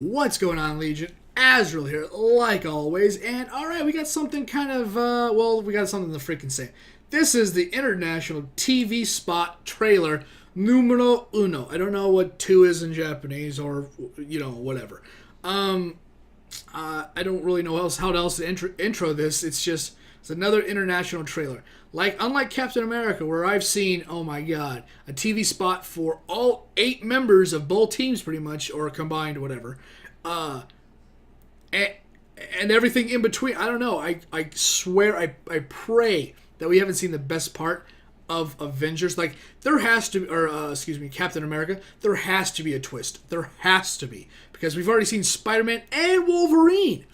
What's going on, Legion? Azrael here, like always, and alright, we got something kind of, we got something to freaking say. This is the international TV spot trailer numero uno. I don't know what two is in Japanese, or, whatever. I don't really know how else to intro this. It's another international trailer. Unlike Captain America, where I've seen, oh my god, a TV spot for all 8 members of both teams, pretty much, or combined, whatever. And everything in between. I don't know. I swear, I pray that we haven't seen the best part of Avengers. There has to, Captain America. There has to be a twist. There has to be, because we've already seen Spider-Man and Wolverine.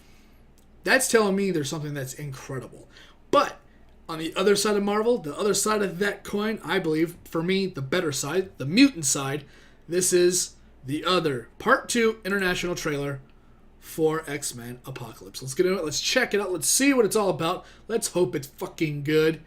That's telling me there's something that's incredible. But on the other side of Marvel, the other side of that coin, I believe, for me, the better side, the mutant side, this is the other Part 2 international trailer for X-Men Apocalypse. Let's get into it. Let's check it out. Let's see what it's all about. Let's hope it's fucking good.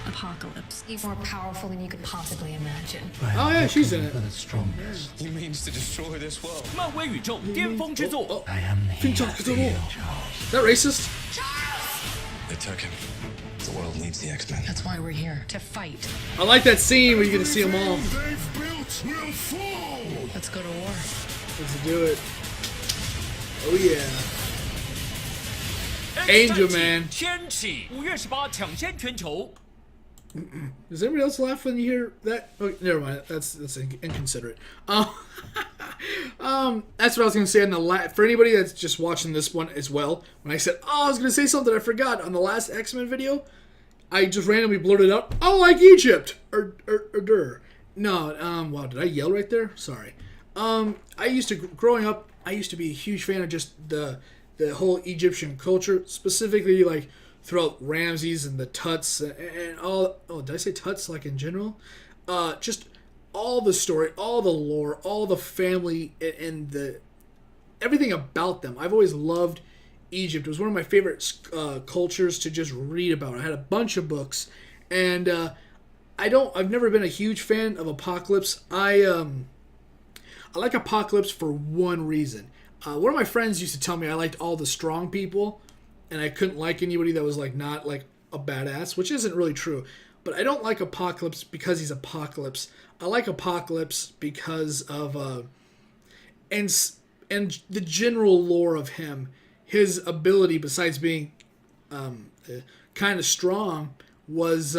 Apocalypse. He's more powerful than you could possibly imagine. Oh yeah, she's in it. For the strongest. He means to destroy this world. 漫威宇宙巅峰之作。 I am here to heal Charles. Is that racist? They took him. The world needs the X-Men. That's why we're here, to fight. I like that scene where you get to see them all. Let's go to war. Let's do it. Oh yeah. Angel Man. 天启5月18抢先全球。 Does anybody else laugh when you hear that? Oh, never mind. That's inconsiderate. That's what I was gonna say on the for anybody that's just watching this one as well. When I said, I was gonna say something, I forgot on the last X-Men video. I just randomly blurted out, "I like Egypt." Or. No. Wow. Did I yell right there? Sorry. Growing up, I used to be a huge fan of just the whole Egyptian culture, specifically throughout Ramses and the Tuts and all. Oh, did I say Tuts in general? Just all the story, all the lore, all the family, and everything about them. I've always loved Egypt. It was one of my favorite cultures to just read about. I had a bunch of books, and I've never been a huge fan of Apocalypse. I like Apocalypse for one reason. One of my friends used to tell me I liked all the strong people, and I couldn't like anybody that was not a badass, which isn't really true. But I don't like Apocalypse because he's Apocalypse. I like Apocalypse because of and the general lore of him. His ability, besides being kind of strong, was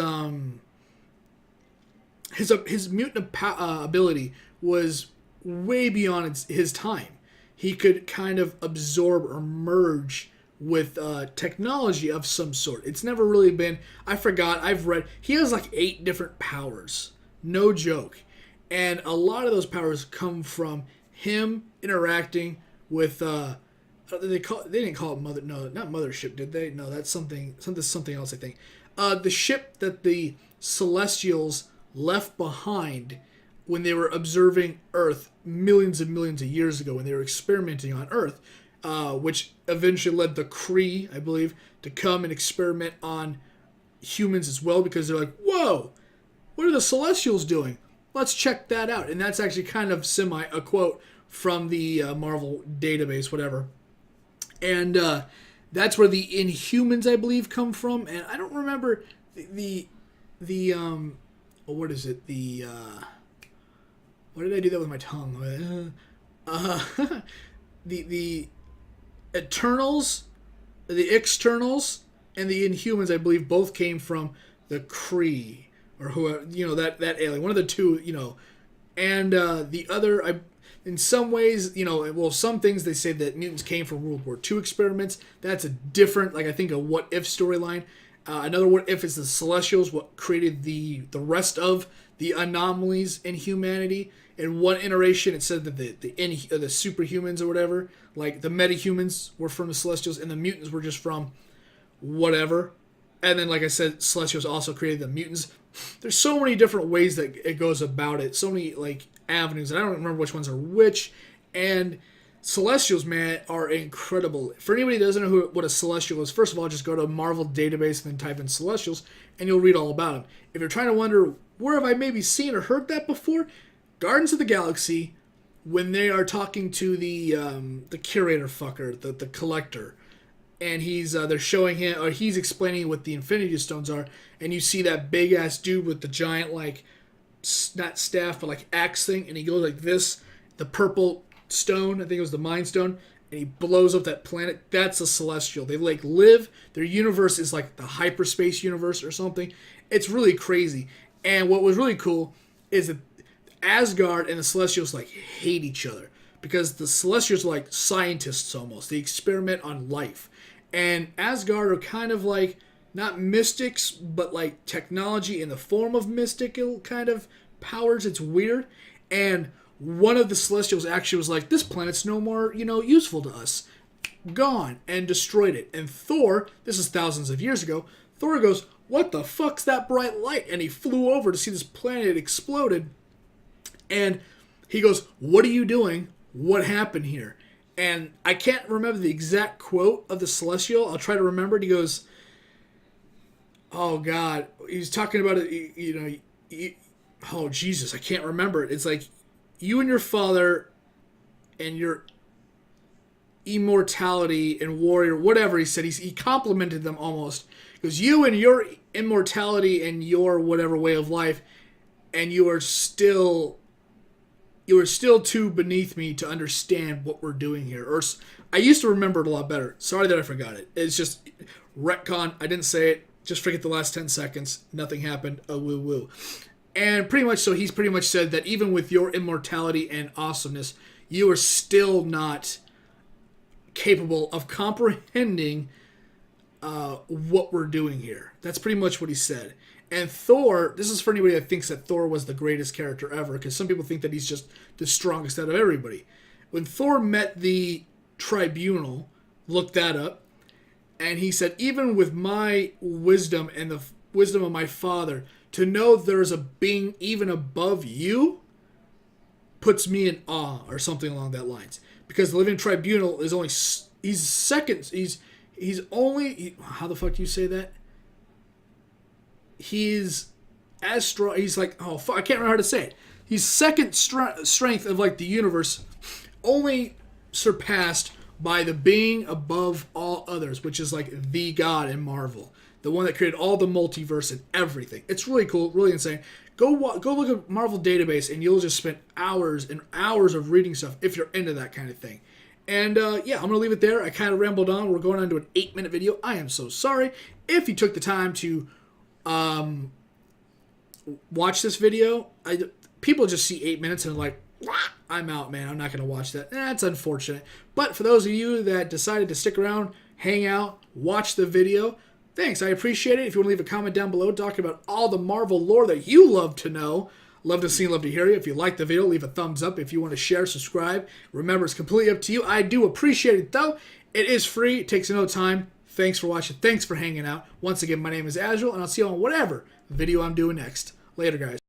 his mutant ability was way beyond his time. He could kind of absorb or merge with technology of some sort. It's never really been. I forgot. I've read. He has 8 different powers. No joke. And a lot of those powers come from him interacting with. They didn't call it mother. No, not mothership. Did they? No, that's something else. I think. The ship that the Celestials left behind when they were observing Earth millions and millions of years ago, when they were experimenting on Earth, which eventually led the Kree, I believe, to come and experiment on humans as well, because they're like, whoa, what are the Celestials doing? Let's check that out. And that's actually kind of a quote from the Marvel database, whatever. And that's where the Inhumans, I believe, come from. And I don't remember what is it? Why did I do that with my tongue? The Eternals, the Externals, and the Inhumans, I believe, both came from the Kree, or whoever, that alien, one of the two, and the other, in some ways, some things they say that mutants came from World War II experiments. That's a different, I think, a what if storyline. Another what if is the Celestials, what created the rest of the anomalies in humanity. In one iteration, it said that the superhumans or whatever, the metahumans, were from the Celestials, and the mutants were just from whatever. And then, like I said, Celestials also created the mutants. There's so many different ways that it goes about it. So many avenues, and I don't remember which ones are which. And Celestials, man, are incredible. For anybody that doesn't know what a Celestial is, first of all, just go to Marvel database and then type in Celestials, and you'll read all about them. If you're trying to wonder, where have I maybe seen or heard that before? Guardians of the Galaxy, when they are talking to the curator fucker, the collector, and they're showing him, or he's explaining what the Infinity Stones are, and you see that big ass dude with the giant, like, not staff but like axe thing, and he goes like this, the purple stone, I think it was the Mind Stone, and he blows up that planet. That's a celestial. They like live, their universe is like the hyperspace universe or something. It's really crazy. And what was really cool is that Asgard and the Celestials like hate each other, because the Celestials are like scientists almost. They experiment on life. And Asgard are kind of like, not mystics, but like technology in the form of mystical kind of powers. It's weird. And one of the Celestials actually was like, this planet's no more, useful to us. Gone. And destroyed it. And Thor, this is thousands of years ago, Thor goes, what the fuck's that bright light? And he flew over to see this planet exploded. And he goes, what are you doing? What happened here? And I can't remember the exact quote of the Celestial. I'll try to remember it. He goes, oh God, he's talking about it, oh Jesus, I can't remember it. It's like, you and your father and your immortality and warrior, whatever he said, he complimented them almost. He goes, you and your immortality and your whatever way of life, and you are still too beneath me to understand what we're doing here. Or I used to remember it a lot better. Sorry that I forgot it. It's just retcon. I didn't say it. Just forget the last 10 seconds. Nothing happened. Oh, woo woo. And pretty much so he's pretty much said that even with your immortality and awesomeness, you are still not capable of comprehending what we're doing here. That's pretty much what he said. And Thor, this is for anybody that thinks that Thor was the greatest character ever, because some people think that he's just the strongest out of everybody. When Thor met the Tribunal, looked that up, and he said, even with my wisdom and the wisdom of my father, to know there's a being even above you puts me in awe, or something along that lines. Because the Living Tribunal is only, he's second, he's only, how the fuck do you say that? He's as strong. He's like, oh fuck, I can't remember how to say it. He's second strength of like the universe, only surpassed by the being above all others, which is like the God in Marvel, the one that created all the multiverse and everything. It's really cool, really insane. Go look at Marvel Database, and you'll just spend hours and hours of reading stuff if you're into that kind of thing. And yeah, I'm going to leave it there. I kind of rambled on. We're going on to an 8-minute video. I am so sorry. If you took the time to watch this video, people just see 8 minutes and are like, I'm out, man. I'm not going to watch that. That's unfortunate. But for those of you that decided to stick around, hang out, watch the video, thanks. I appreciate it. If you want to leave a comment down below talking about all the Marvel lore that you love to know, love to see, love to hear you. If you like the video, leave a thumbs up. If you want to share, subscribe. Remember, it's completely up to you. I do appreciate it, though. It is free. It takes no time. Thanks for watching. Thanks for hanging out. Once again, my name is Azrael, and I'll see you on whatever video I'm doing next. Later, guys.